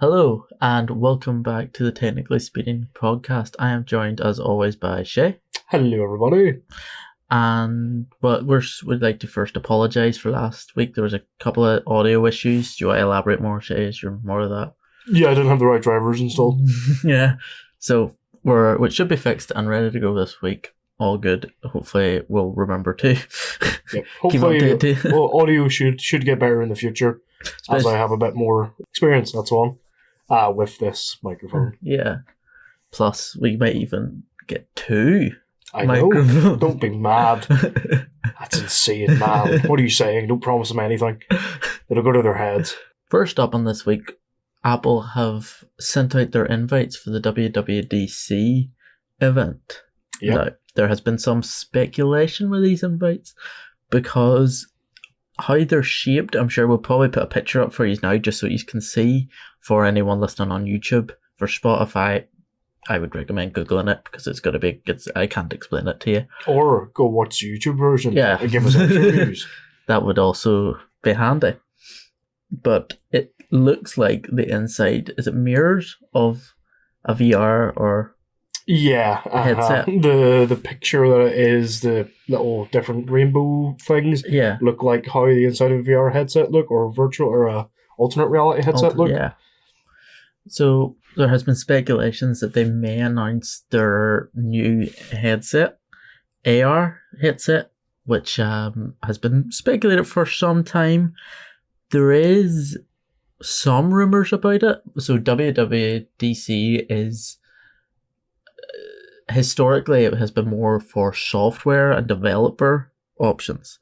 Hello, and welcome back to the Technically Speaking podcast. I am joined, as always, by Shay. Hello, everybody. And we'd like to first apologise for last week. There was a couple of audio issues. Do you want to elaborate more, Shay? Is there more of that? Yeah, I didn't have the right drivers installed. Yeah. So which should be fixed and ready to go this week. All good. Hopefully we'll remember to. Yep. Hopefully audio should get better in the future, as I have a bit more experience, that's all, with this microphone. Yeah. Plus, we might even get two microphones. Know. Don't be mad. That's insane, man. What are you saying? Don't promise them anything. It'll go to their heads. First up on this week, Apple have sent out their invites for the WWDC event. Yep. Now, there has been some speculation with these invites because how they're shaped. I'm sure we'll probably put a picture up for you now just so you can see. For anyone listening on YouTube, for Spotify, I would recommend Googling it because I can't explain it to you. Or go watch the YouTube version. Yeah. And give us extra reviews. That would also be handy. But it looks like the inside, is it mirrors of a VR or headset? The picture that it is, the little different rainbow things look like how the inside of a VR headset look, or virtual or a alternate reality headset look. Yeah. So there has been speculations that they may announce their new headset, AR headset, which has been speculated for some time. There is some rumours about it. So WWDC is historically it has been more for software and developer options.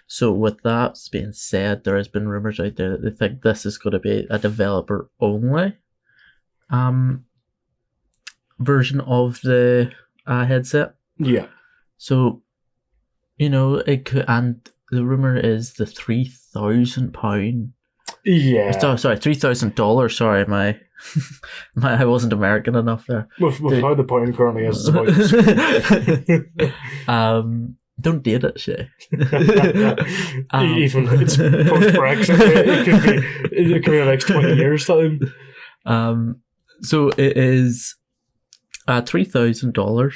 So with that being said, there has been rumours out there that they think this is going to be a developer only version of the headset. Yeah. So, it could, and the rumour is the £3,000. Yeah. Sorry, $3,000. Sorry, my I wasn't American enough there. With how the pound currently is, it's about don't date it, Shay. Even it's post-Brexit, it could be the next 20 years time. So it is $3,000.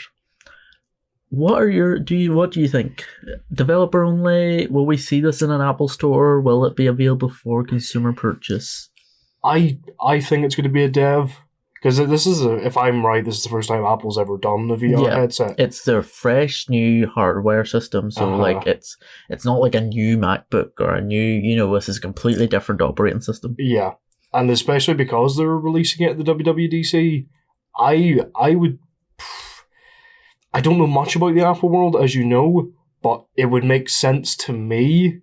What do you think? Developer only? Will we see this in an Apple store? Will it be available for consumer purchase? I think it's going to be a dev, because this is if I'm right, this is the first time Apple's ever done a VR headset. It's their fresh new hardware system, so it's not like a new MacBook or a new, this is a completely different operating system. Yeah, and especially because they're releasing it at the WWDC, I don't know much about the Apple world, as you know, but it would make sense to me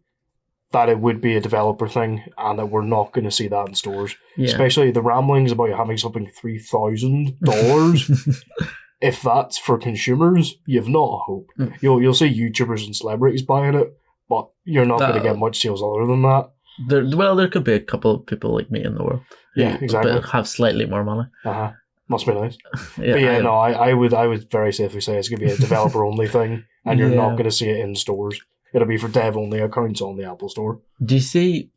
that it would be a developer thing and that we're not going to see that in stores. Yeah. Especially the ramblings about having something $3,000. If that's for consumers, you've not a hope. You'll see YouTubers and celebrities buying it, but you're not going to get much sales other than that. There could be a couple of people like me in the world. Yeah, exactly. But have slightly more money. Must be nice. I would very safely say it's going to be a developer only thing, and you're not going to see it in stores. It'll be for dev only accounts on the Apple Store. Do you see?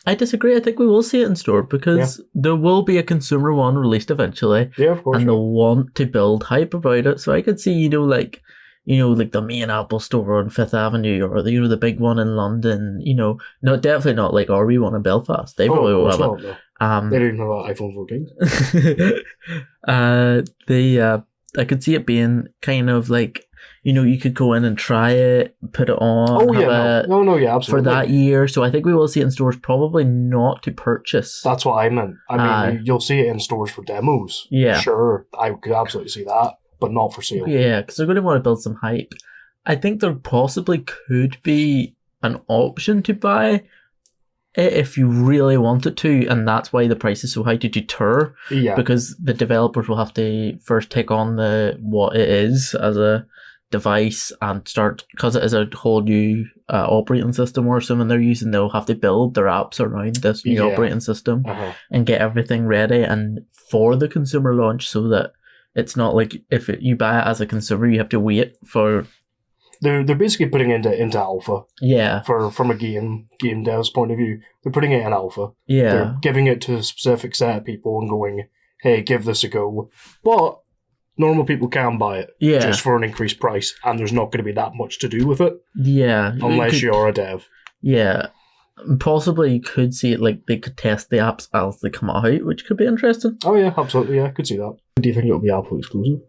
I disagree. I think we will see it in store because there will be a consumer one released eventually. Yeah, of course. And they'll want to build hype about it. So I could see, like the main Apple Store on Fifth Avenue, or the big one in London. Definitely not like our wee one in Belfast. They probably will have it. They didn't have an iPhone 14. I could see it being kind of like, you could go in and try it, put it on. Absolutely. For that year. So I think we will see it in stores, probably not to purchase. That's what I meant. I mean, you'll see it in stores for demos. Yeah. Sure, I could absolutely see that, but not for sale. Yeah, because they're going to want to build some hype. I think there possibly could be an option to buy it if you really wanted to, and that's why the price is so high, to deter. Yeah. Because the developers will have to first take on what it is as a device and start, because it is a whole new operating system we're assuming they're using. They'll have to build their apps around this new operating system and get everything ready and for the consumer launch, so that it's not like if you buy it as a consumer, you have to wait for they're basically putting it into alpha. Yeah. From a game dev's point of view, they're putting it in alpha. Yeah. They're giving it to a specific set of people and going, hey, give this a go. But normal people can buy it just for an increased price, and there's not going to be that much to do with it. Yeah. Unless you're a dev. Yeah. Possibly you could see it like they could test the apps as they come out, which could be interesting. Oh yeah, absolutely, yeah, I could see that. Do you think it'll be Apple exclusive?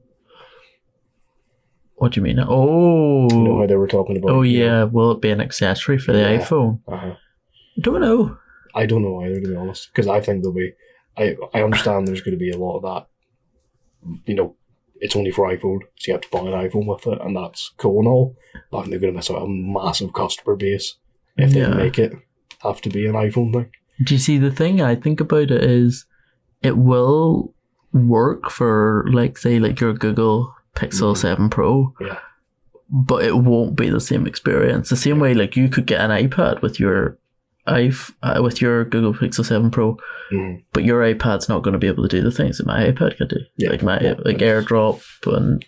What do you mean? Oh. You know how they were talking about... Oh yeah, will it be an accessory for the iPhone? Uh-huh. I don't know. I don't know either, to be honest, because I think there'll be... I understand there's going to be a lot of that, you know, it's only for iPhone, so you have to buy an iPhone with it, and that's cool and all, but I think they're going to miss out a massive customer base if they make it have to be an iPhone thing. Do you see, the thing I think about it is it will work for, like, say, like your Google Pixel 7 Pro, but it won't be the same experience. The same way, like, you could get an iPad with your Google Pixel 7 Pro, but your iPad's not going to be able to do the things that my iPad could do. Like AirDrop and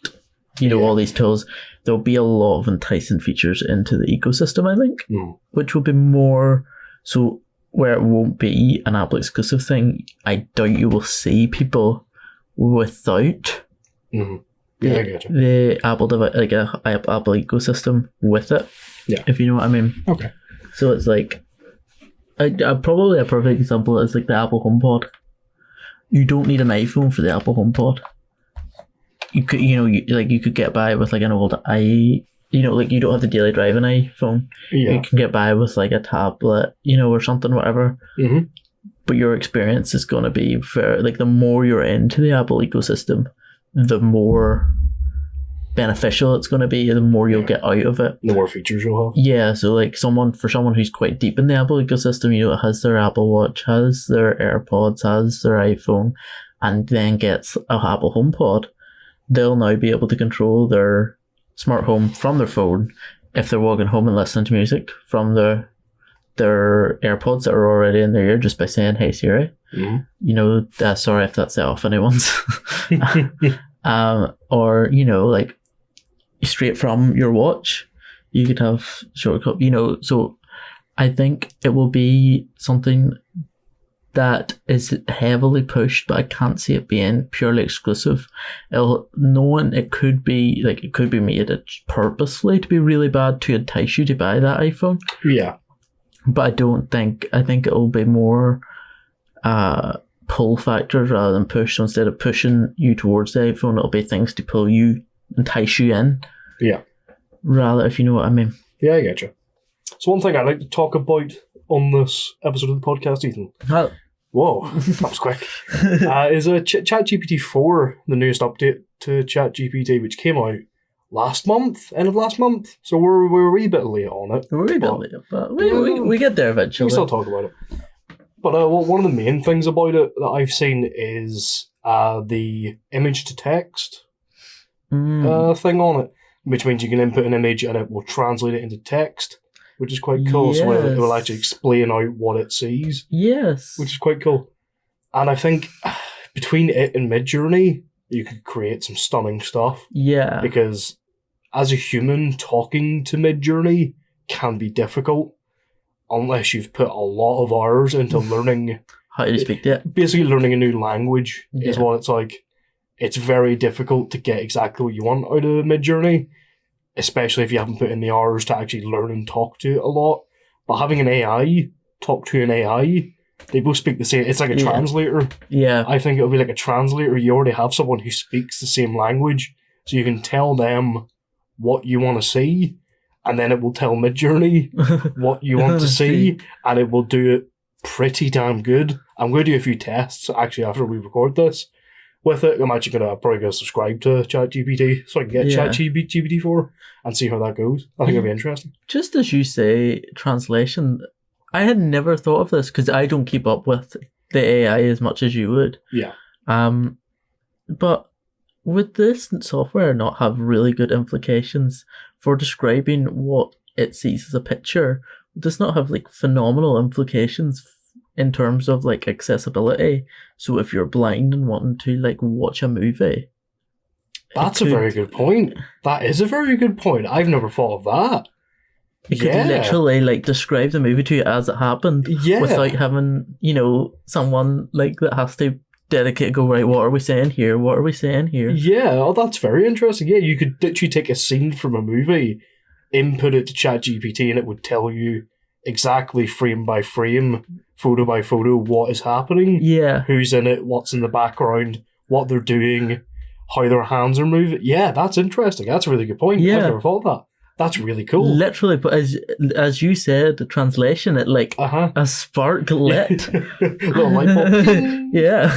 all these tools. There'll be a lot of enticing features into the ecosystem, I think, which will be more so where it won't be an Apple exclusive thing. I doubt you will see people without the Apple device, like a Apple ecosystem with it. Yeah, if you know what I mean. Okay. So it's like, probably a perfect example is like the Apple HomePod. You don't need an iPhone for the Apple HomePod. You could, you could get by with like an old like you don't have the daily driving iPhone. Yeah. You can get by with like a tablet, or something, whatever. Mm-hmm. But your experience is going to be the more you're into the Apple ecosystem, the more beneficial it's going to be, the more you'll get out of it. The more features you'll have. Yeah, so like for someone who's quite deep in the Apple ecosystem, it has their Apple Watch, has their AirPods, has their iPhone, and then gets an Apple HomePod, they'll now be able to control their smart home from their phone if they're walking home and listening to music from their AirPods that are already in their ear, just by saying, "Hey Siri." Mm-hmm. Sorry if that's off anyone's. Or like straight from your watch, you could have shortcut. So I think it will be something that is heavily pushed, but I can't see it being purely exclusive. It could be made purposefully to be really bad to entice you to buy that iPhone. Yeah. But I think it will be more pull factors rather than push. So instead of pushing you towards the iPhone, it'll be things to entice you in. Yeah. Rather, if you know what I mean. Yeah, I get you. So one thing I'd like to talk about on this episode of the podcast, Ethan. Whoa, that was quick. Is ChatGPT 4, the newest update to ChatGPT, which came out end of last month. So we're a wee bit late on it. We're a wee bit late, but we get there eventually. We can still talk about it. But one of the main things about it that I've seen is the image to text thing on it, which means you can input an image and it will translate it into text, which is quite cool. Yes. So it will actually explain out what it sees. Yes. Which is quite cool. And I think between it and Midjourney, you could create some stunning stuff. Yeah. Because as a human, talking to Midjourney can be difficult unless you've put a lot of hours into learning how to speak to it. Basically learning a new language is what it's like. It's very difficult to get exactly what you want out of Midjourney, especially if you haven't put in the hours to actually learn and talk to it a lot. But having an AI talk to an AI, they both speak the same. It's like a translator. Yeah. I think it'll be like a translator. You already have someone who speaks the same language, so you can tell them what you want to see, and then it will tell Midjourney what you want to see, and it will do it pretty damn good. I'm going to do a few tests, actually, after we record this with it. I'm actually probably going to subscribe to ChatGPT so I can get ChatGPT 4 and see how that goes. I think it'll be interesting. Just as you say, translation, I had never thought of this because I don't keep up with the AI as much as you would. Yeah. But would this software not have really good implications for describing what it sees as a picture? Would this not have like phenomenal implications in terms of like accessibility? So if you're blind and wanting to like watch a movie, That's a very good point. That is a very good point. I've never thought of that. It could literally like describe the movie to you as it happened, without having, you know, someone like that has to dedicate, go, right, what are we saying here? What are we saying here? Yeah, oh, that's very interesting. Yeah, you could literally take a scene from a movie, input it to ChatGPT, and it would tell you exactly frame by frame, photo by photo, what is happening. Yeah. Who's in it, what's in the background, what they're doing, how their hands are moving. Yeah, that's interesting. That's a really good point. Yeah. I've never thought of that. That's really cool. Literally, but as you said, the translation, it like a spark lit. Little light bulb. Yeah.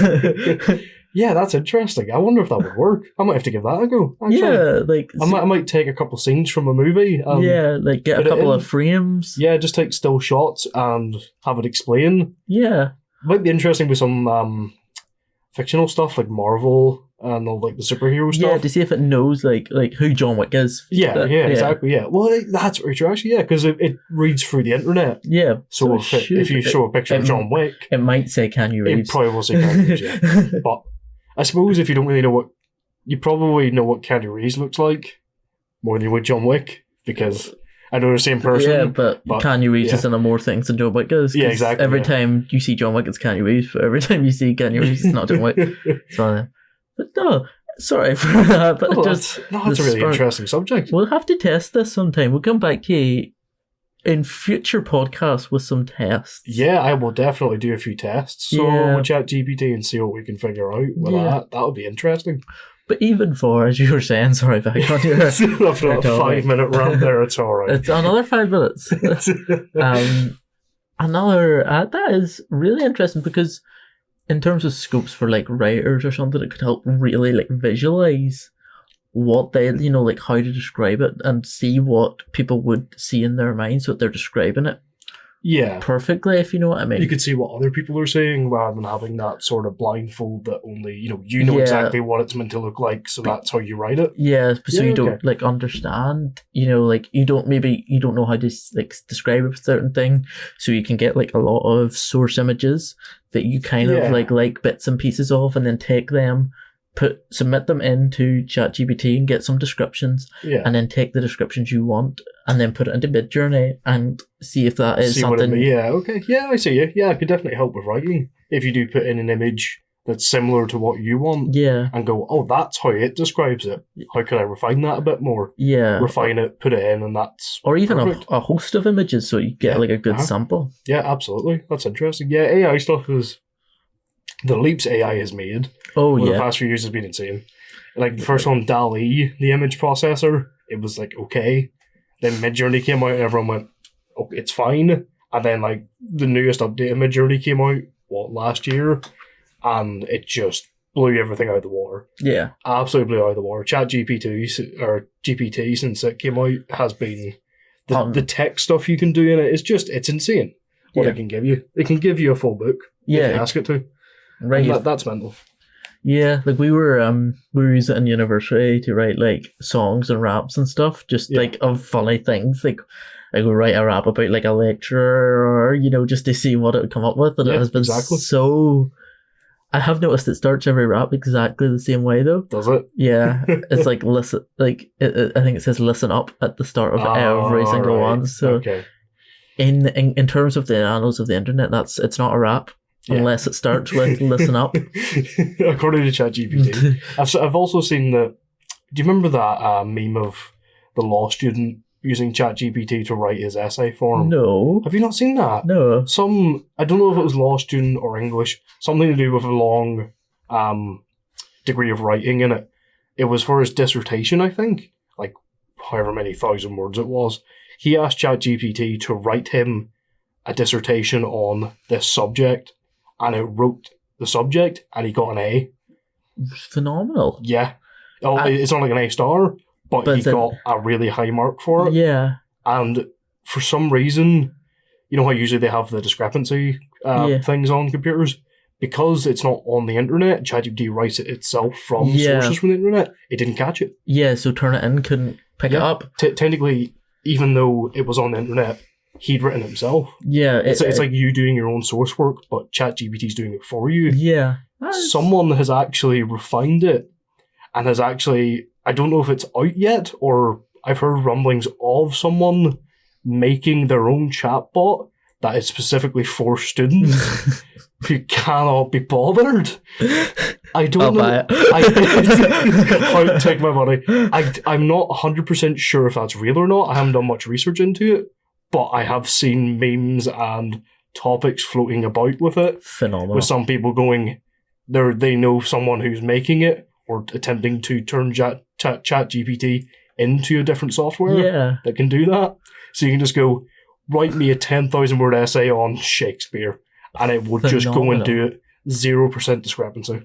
Yeah, that's interesting. I wonder if that would work. I might have to give that a go. Actually. Yeah, like I might take a couple scenes from a movie. Like get a couple of frames. Yeah, just take still shots and have it explain. Yeah, might be interesting with some fictional stuff like Marvel and all like the superhero stuff. Yeah, to see if it knows like who John Wick is. Yeah, exactly. Yeah, well, that's very true actually. Yeah, because it reads through the internet. Yeah, so if you show a picture of John Wick, it might say Keanu Reeves. It probably will say Keanu Reeves. Yeah, but I suppose if you don't really know what, you probably know what Keanu Reeves looks like more than you would John Wick, because I know they're the same person. Yeah, but Keanu Reeves is in more things than John Wick is. Yeah, exactly. Every time you see John Wick, it's Keanu Reeves, but every time you see Keanu Reeves, it's not John Wick. So, but no, sorry for that. But that's a really interesting subject. We'll have to test this sometime. We'll come back to you in future podcasts with some tests. Yeah, I will definitely do a few tests. So we'll chat GPT and see what we can figure out with that. That would be interesting. But even for, as you were saying, sorry, back on your after that 5-minute rant there, it's all right. It's another 5 minutes. That is really interesting, because in terms of scopes for like writers or something, it could help really like visualize what they, you know, like how to describe it and see what people would see in their minds, what they're describing it. Yeah. Perfectly, if you know what I mean. You could see what other people are saying rather than having that sort of blindfold that only, you know exactly what it's meant to look like, so that's how you write it. Yeah, so you don't like understand, like you don't know how to like describe a certain thing, so you can get like a lot of source images that you kind of like bits and pieces of, and then take them, submit them into ChatGPT and get some descriptions, and then take the descriptions you want and then put it into Midjourney and see if that is something. I see you. Yeah, it could definitely help with writing if you do put in an image that's similar to what you want. Yeah, and go, oh, that's how it describes it. How can I refine that a bit more? Yeah, refine it, put it in, and that's or even a host of images, so you get like a good sample. Yeah, absolutely. That's interesting. Yeah, AI stuff is. The leaps AI has made the past few years has been insane. Like the first one, DALL-E, the image processor, it was like okay. Then Midjourney came out and everyone went, okay, it's fine. And then like the newest update of Midjourney came out, last year? And it just blew everything out of the water. Yeah. Absolutely blew out of the water. GPT, since it came out, has been the tech stuff you can do in it. It's insane what it can give you. It can give you a full book if you ask it to. Right. That's mental. Yeah, like we were using it in university to write like songs and raps and stuff, just like of funny things. Like I would write a rap about like a lecturer, or just to see what it would come up with. And it has been so. I have noticed it starts every rap exactly the same way though. Does it? Yeah, it's like listen, like I think it says "listen up" at the start of every single one. So in terms of the annals of the internet, it's not a rap. Unless it starts with "listen up." According to ChatGPT. I've also seen do you remember that meme of the law student using ChatGPT to write his essay for him? No. Have you not seen that? No. I don't know if it was law student or English, something to do with a long degree of writing in it. It was for his dissertation, I think, like however many thousand words it was. He asked ChatGPT to write him a dissertation on this subject, and it wrote the subject, and he got an A. Phenomenal. Yeah. It's not like an A star, but he got a really high mark for it. Yeah. And for some reason, you know how usually they have the discrepancy things on computers? Because it's not on the internet, ChatGPT writes it itself from sources from the internet. It didn't catch it. Yeah, so Turnitin couldn't pick it up. Technically, even though it was on the internet, he'd written it himself. Yeah. It's like you doing your own source work, but ChatGPT's doing it for you. Yeah. Someone has actually refined it and has actually, I don't know if it's out yet, or I've heard rumblings of someone making their own chatbot that is specifically for students who cannot be bothered. I don't know. Take my money. I'm not 100% sure if that's real or not. I haven't done much research into it, but I have seen memes and topics floating about with it. Phenomenal. With some people going, they know someone who's making it or attempting to turn ChatGPT into a different software that can do that. So you can just go, write me a 10,000 word essay on Shakespeare, and it will just go and do it. 0% discrepancy.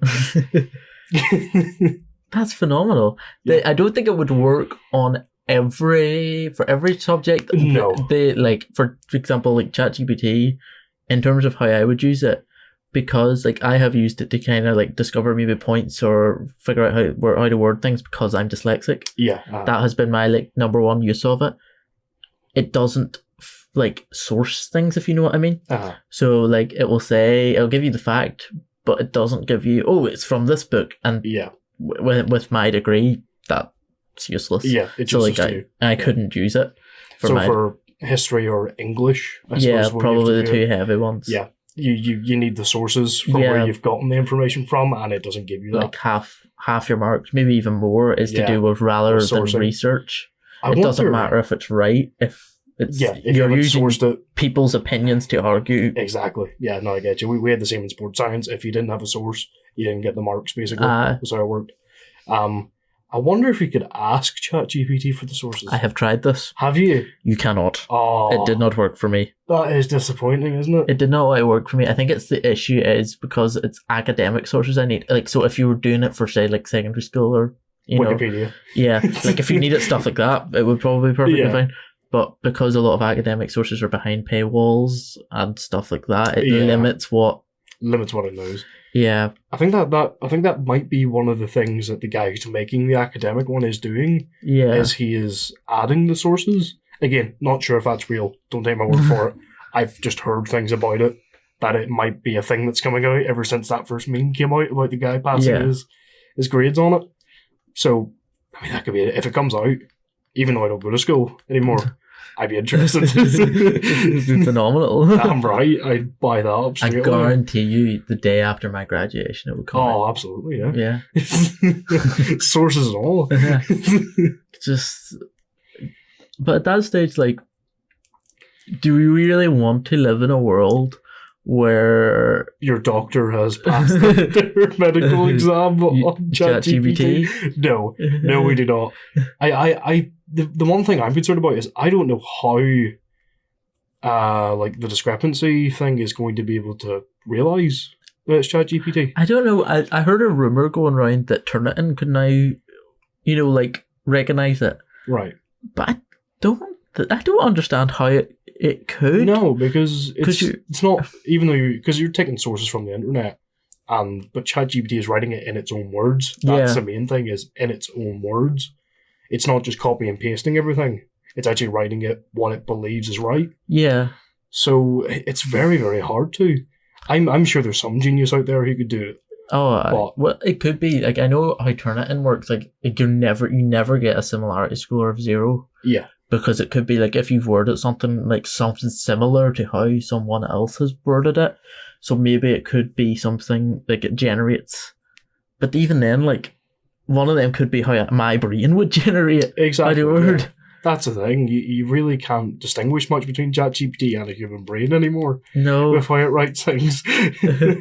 That's phenomenal. Yeah. I don't think it would work on for every subject. No. For example, like ChatGPT, in terms of how I would use it, because like I have used it to kind of like discover maybe points or figure out how to word things because I'm dyslexic. Yeah. That has been my like number one use of it. It doesn't like source things, if you know what I mean. So like it'll give you the fact, but it doesn't give you, it's from this book, and with my degree that's useless. It's useless like I couldn't use it for history or English, I suppose, probably the two heavy ones. You need the sources from where you've gotten the information from, and it doesn't give you that. Like half your marks, maybe even more, is to do with rather than research. It doesn't matter if it's right, if you're using people's opinions to argue. Exactly. Yeah, no, I get you. We had the same in sports science. If you didn't have a source, you didn't get the marks, basically. That's how it worked. I wonder if you could ask ChatGPT for the sources. I have tried this. Have you? You cannot. Oh, it did not work for me. That is disappointing, isn't it? It did not work for me. I think the issue is because it's academic sources I need. Like, so if you were doing it for, say, like secondary school or, Wikipedia. Like if you needed stuff like that, it would probably be perfectly fine. But because a lot of academic sources are behind paywalls and stuff like that, it limits what it knows. Yeah, I think that might be one of the things that the guy who's making the academic one is doing. Yeah, is he is adding the sources. Again, not sure if that's real. Don't take my word for it. I've just heard things about it, that it might be a thing that's coming out ever since that first meme came out about the guy passing his grades on it. So, I mean, that could be it. If it comes out, even though I don't go to school anymore, I'd be interested. It's phenomenal. Damn right, I'd buy that up straight I guarantee you the day after my graduation it would come out. Absolutely, yeah. Yeah. Sources and all. But at that stage, like, do we really want to live in a world where your doctor has passed their medical exam on ChatGPT? No, we do not. The one thing I'm concerned about is I don't know how like the discrepancy thing is going to be able to realise that it's ChatGPT. I don't know. I heard a rumour going around that Turnitin could now, like, recognise it. Right. But I don't understand how it could. No, because it's not, even though because you're taking sources from the internet, but ChatGPT is writing it in its own words. That's the main thing, is in its own words. It's not just copy and pasting everything. It's actually writing it what it believes is right. Yeah. So it's very, very hard to. I'm sure there's some genius out there who could do it. Well, it could be. Like, I know how Turnitin works. Like you never get a similarity score of 0. Yeah. Because it could be like if you've worded something similar to how someone else has worded it. So maybe it could be something like it generates. But even then, like, one of them could be how my brain would generate a word. Yeah. That's the thing. You really can't distinguish much between ChatGPT and a human brain anymore. No. With how it writes things,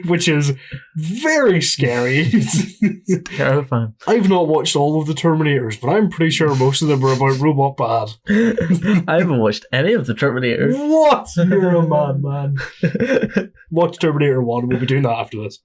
which is very scary. It's terrifying. I've not watched all of the Terminators, but I'm pretty sure most of them are about robot bad. I haven't watched any of the Terminators. What? You're a madman. Watch Terminator 1. We'll be doing that after this.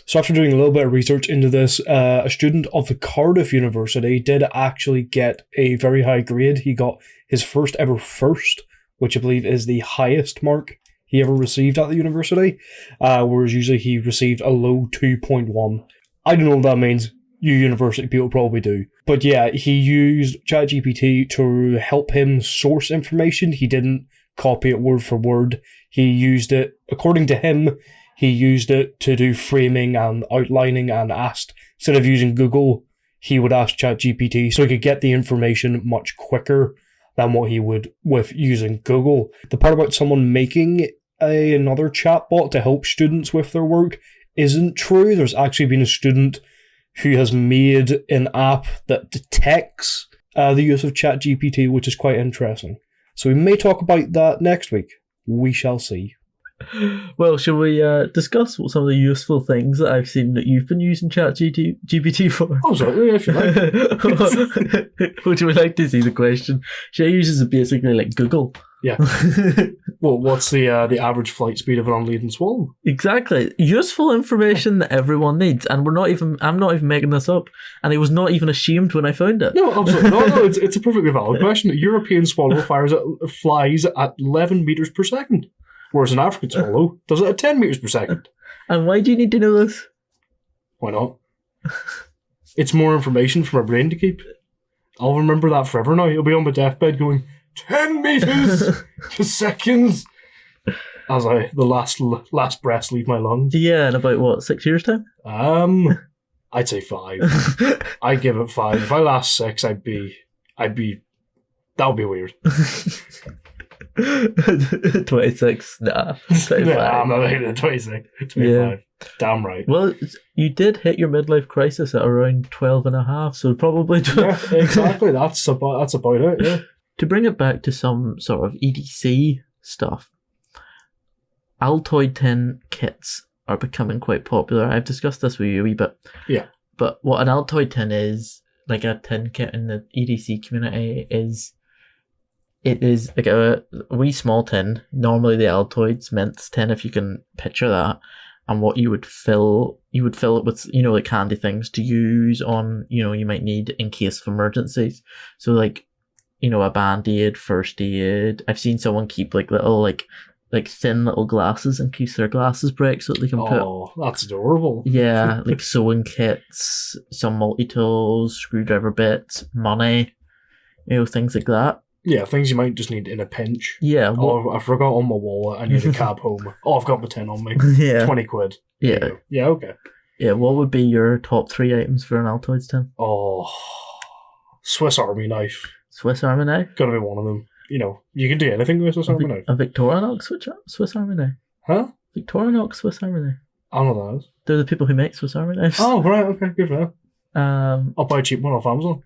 So after doing a little bit of research into this, a student of the Cardiff University did actually get a very high grade. He got his first ever first, which I believe is the highest mark he ever received at the university, whereas usually he received a low 2.1. I don't know what that means. You university people probably do. But yeah, he used ChatGPT to help him source information. He didn't copy it word for word. He used it, according to him, he used it to do framing and outlining and asked, instead of using Google, he would ask ChatGPT so he could get the information much quicker than what he would with using Google. The part about someone making another chatbot to help students with their work isn't true. There's actually been a student who has made an app that detects the use of ChatGPT, which is quite interesting. So we may talk about that next week. We shall see. Well, shall we discuss what some of the useful things that I've seen that you've been using ChatGPT for? Oh, sorry, if you like. Would you like to see the question? Shay uses it basically like Google. Yeah. Well, what's the average flight speed of an unladen swallow? Exactly. Useful information that everyone needs, and I'm not even making this up. And I was not even ashamed when I found it. No, absolutely. No, it's a perfectly valid question. A European swallow flies at 11 meters per second. Whereas an African swallow does it at 10 meters per second. And why do you need to know this? Why not? It's more information for my brain to keep. I'll remember that forever now. I'll be on my deathbed going, 10 meters per second! As the last breaths leave my lungs. Yeah, in about, what, 6 years' time? I'd say 5. I'd give it 5. If I last 6, that would be weird. 26, nah. 25. Nah, I'm not making it 26. 25. Yeah. Damn right. Well, you did hit your midlife crisis at around 12 and a half, so probably... Yeah, exactly. That's about it, yeah. To bring it back to some sort of EDC stuff, altoid tin kits are becoming quite popular. I've discussed this with you a wee bit. Yeah. But what an altoid tin is, like a tin kit in the EDC community, it is like a wee small tin. Normally the Altoid's mince tin, if you can picture that. And what you would fill it with, like handy things to use on, you might need in case of emergencies. So like, a Band-Aid, first aid. I've seen someone keep like little like thin little glasses in case their glasses break so that they can put... Oh, that's adorable. Yeah, like sewing kits, some multi-tools, screwdriver bits, money, things like that. Yeah, things you might just need in a pinch. Yeah. I forgot on my wallet. I need a cab home. Oh, I've got my tin on me. Yeah. 20 quid. Yeah. Yeah, okay. Yeah, what would be your top 3 items for an Altoids tin? Oh, Swiss Army knife. Swiss Army knife? Gotta be one of them. You can do anything with a Swiss Army knife. A Victorinox Swiss Army knife? Huh? Victorinox Swiss Army knife. I don't know what that is. They're the people who make Swiss Army knives. Oh, right, okay, good for that. I'll buy a cheap one off Amazon.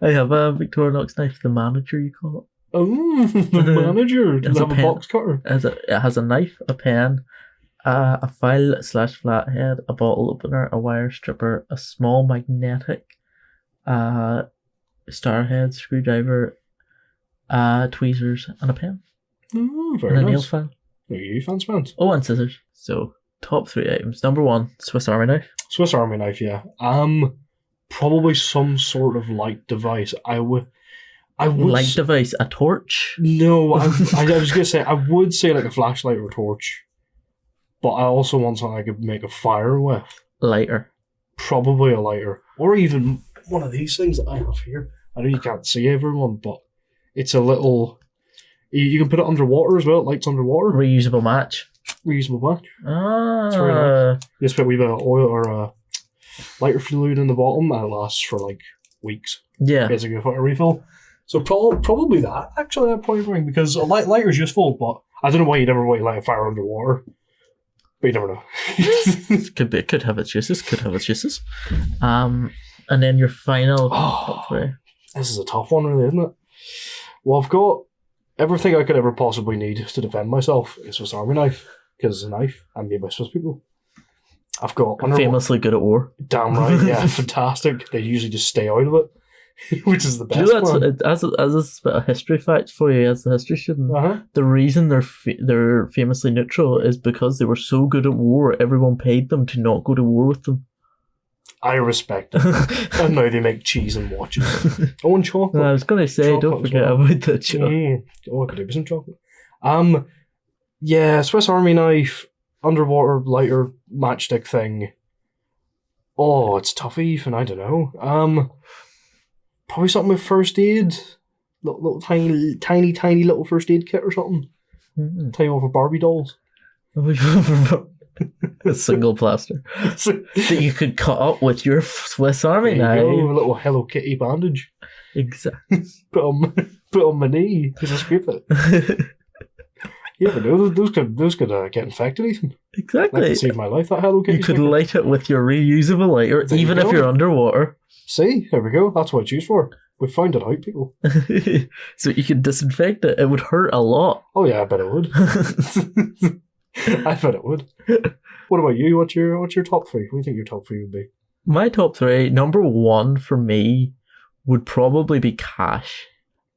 I have a Victorinox knife, the manager you call it. Oh, the manager. Does it have a box cutter? It has a knife, a pen, a file/flathead, a bottle opener, a wire stripper, a small magnetic starhead, screwdriver, tweezers, and a pen. Oh, very and a nice. nail file. Look at you, fancy pants. Oh, and scissors. So, top 3 items. Number 1, Swiss Army knife. Swiss Army knife, yeah. Probably some sort of light device. I would light device, a torch? No, I was gonna say I would say like a flashlight or a torch, but I also want something I could make a fire with. Lighter. Probably a lighter, or even one of these things that I have here. I know you can't see everyone, but it's a little. You can put it underwater as well. It lights underwater. Reusable match. Reusable match. Ah. It's very nice. You just put a wee bit of oil or lighter fluid in the bottom, and it lasts for like weeks. Yeah. Basically, a refill. So probably that. Actually, I'd probably bring, because a lighter is useful, but I don't know why you'd ever want to light a fire underwater. But you never know. It could have its uses. And then your final top 3. This is a tough one, really, isn't it? Well, I've got everything I could ever possibly need to defend myself in Swiss Army knife, because it's a knife and made by Swiss people. I've got famously good at war. Damn right, yeah, fantastic. They usually just stay out of it, which is the best. As a bit of history fact for you, as the history student, the reason they're famously neutral is because they were so good at war. Everyone paid them to not go to war with them. I respect it. And now they make cheese and watches. Oh, and chocolate. I was going to say, don't forget about the chocolate. Oh, I could do with some chocolate. Yeah, Swiss Army knife, underwater lighter matchstick thing. Oh, it's tough even, I don't know. Probably something with first aid. Little tiny little first aid kit or something. Mm-hmm. Tiny one for Barbie dolls. A single plaster that you could cut up with your Swiss Army knife. A little Hello Kitty bandage. Exactly. put on my knee because I scrape it. You never know. Those could get infected, Ethan. Exactly. That could save my life. That Hello Kitty. You could light it with your reusable lighter, even if you're underwater. See, there we go. That's what it's used for. We found it out, people. So you could disinfect it. It would hurt a lot. Oh yeah, I bet it would. I bet it would. What about you? What's your top three? What do you think your top three would be? My top three, number one for me would probably be cash.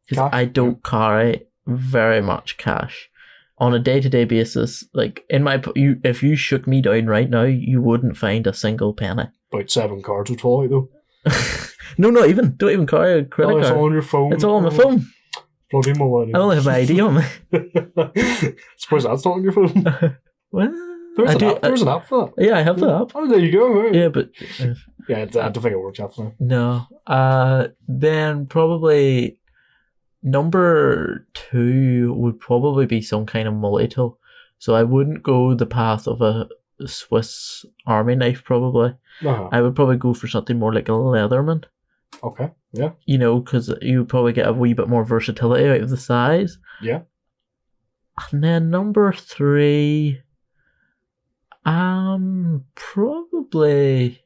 Because I don't carry very much cash. On a day-to-day basis, like if you shook me down right now, you wouldn't find a single penny. About 7 cards would fall out though. No, not even. Don't even carry a credit card. It's all on your phone. It's all on my phone. Bloody millennials. I only have my ID on me. Suppose that's not on your phone. Well, there's an app for that. Yeah, I have the app. Oh, there you go. Right. Yeah, but yeah, I don't think it works after that. No. Then probably number 2 would probably be some kind of multi-tool. So I wouldn't go the path of a Swiss Army knife, probably. Uh-huh. I would probably go for something more like a Leatherman. Okay, yeah. You know, because you would probably get a wee bit more versatility out of the size. Yeah. And then number 3, probably,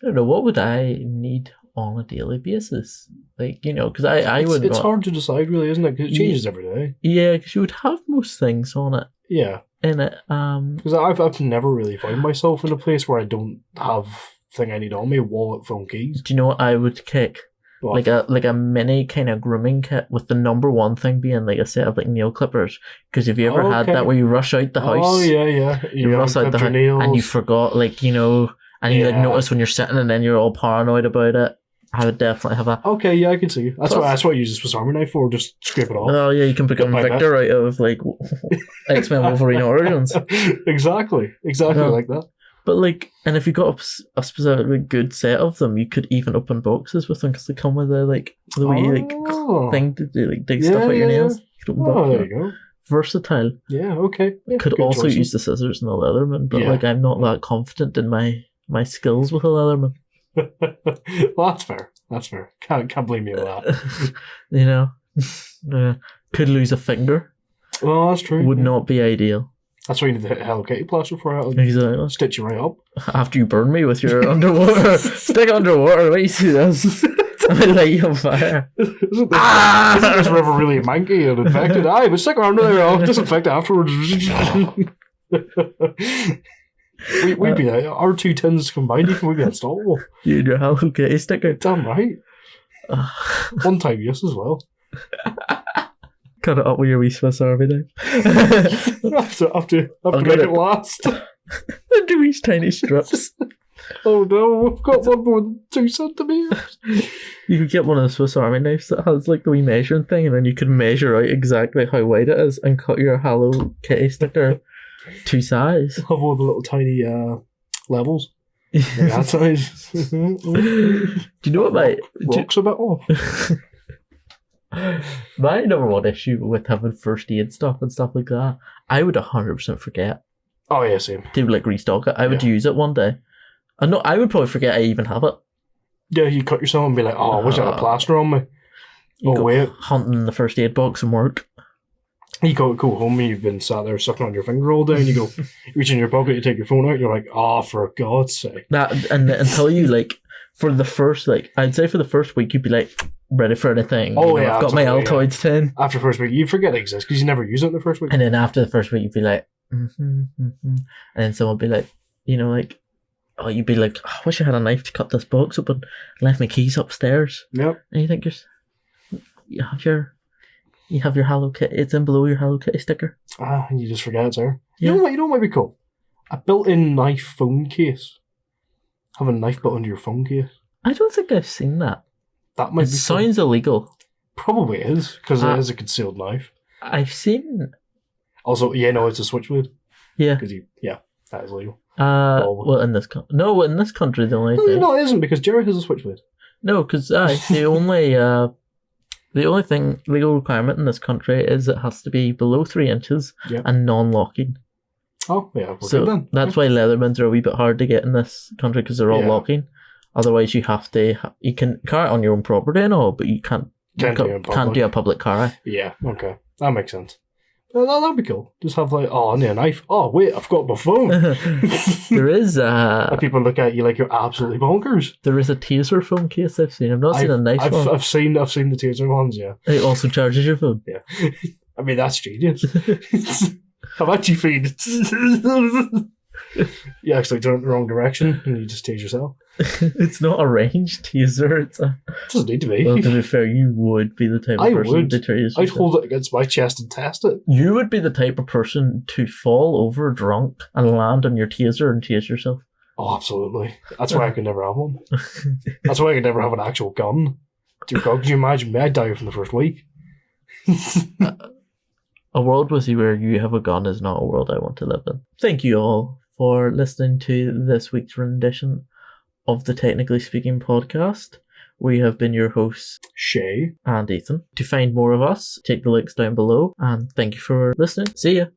I don't know, what would I need on a daily basis? Like, you know, because I would. It's hard to decide, really, isn't it? Because it changes every day. Yeah, because you would have most things on it. Yeah. In it. Because I've never really found myself in a place where I don't have thing I need on me, wallet, phone, keys. Do you know what I would kick? What? Like a mini kind of grooming kit with the number one thing being like a set of like nail clippers. Because have you ever had that where you rush out the house? Oh yeah. You rush out the house and you forgot, like, you know, and you like notice when you're sitting and then you're all paranoid about it. I would definitely have that. Okay, yeah, I can see. That's what I use a Swiss Army knife for. Just scrape it off. Oh yeah, you can become Victor out of like X-Men Wolverine Origins. Exactly like that. But like, and if you got a specifically good set of them, you could even open boxes with them because they come with a wee thing to do, like dig stuff out your nails. You could there you go. Versatile. Yeah. Okay. Yeah, could also choices. Use the scissors and the Leatherman, but like I'm not that confident in my skills with a Leatherman. Well, that's fair. That's fair. Can't blame you with that. You know, could lose a finger. Well, that's true. Would not be ideal. That's why you need the Hello Kitty plaster for it. Exactly. Stitch you right up. After you burn me with your underwater, stick underwater. Wait, see this? I'm gonna light you on fire. Isn't this river really manky and infected? Aye, but stick around there. I'll disinfect it afterwards. We'd be our 2 tins combined. We'd be unstoppable. You and your Hello Kitty sticker. Damn right. One time use as well. Cut it up with your wee Swiss Army knife. after make it last. Do these tiny strips. Oh no, I've got one more than 2 centimeters. You could get one of the Swiss Army knives that has like the wee measuring thing, and then you could measure out exactly how wide it is and cut your Hello Kitty sticker to size. Have all the little tiny levels. That size. Do you know what my rocks a bit off? My number one issue with having first aid stuff and stuff like that, I would 100% forget. Oh yeah, same. To like restock it. I would use it one day. I would probably forget I even have it. Yeah, you cut yourself and be like, oh, I wish I had a plaster on me. Wait. Hunting the first aid box and work. You go home and you've been sat there sucking on your finger all day and you go, reach in your pocket, you take your phone out and you're like, oh, for God's sake. That, and until you like, for the first, like, I'd say for the first week, you'd be like, ready for anything. Oh, yeah. I've got my altoids tin. After the first week, you forget it exists because you never use it in the first week. And then after the first week, you'd be like, and then someone would be like, you know, like, oh, you'd be like, oh, I wish I had a knife to cut this box open. I left my keys upstairs. Yep. And you think you have your Hello Kitty, it's in below your Hello Kitty sticker. And you just forget it's there. Yeah. You know what might be cool? A built-in knife phone case. Have a knife built into your phone case. I don't think I've seen that. That might be cool. Sounds illegal. Probably is, because it is a concealed knife. I've seen... Also, it's a switchblade. Yeah. Because that is legal. Well, in this country, the only thing... No, it isn't, because Jerry has a switchblade. No, because the only The only legal requirement in this country is it has to be below 3 inches and non-locking. Oh, yeah. So then. That's why Leathermans are a wee bit hard to get in this country, because they're all locking. Otherwise, you can car it on your own property and all, but you can't do a public car. Yeah, okay. That makes sense. That'd be cool. Just have like, I need a knife. Oh, wait, I've got my phone. There is and people look at you like you're absolutely bonkers. There is a taser phone case I've seen. I've not seen a knife one. I've seen the taser ones, yeah. It also charges your phone. Yeah. I mean, that's genius. I've actually feed. You actually turn it the wrong direction and you just tase yourself. It's not a ranged taser. It doesn't need to be. Well, to be fair, you would be the type of person to tase yourself. I'd hold it against my chest and test it. You would be the type of person to fall over drunk and land on your taser and tase yourself. Oh, absolutely. That's why I could never have one. That's why I could never have an actual gun. Dear God, could you imagine me? I'd die from the first week. A world with you where you have a gun is not a world I want to live in. Thank you all for listening to this week's rendition of the Technically Speaking podcast. We have been your hosts, Shay and Ethan. To find more of us, take the links down below, and thank you for listening. See ya.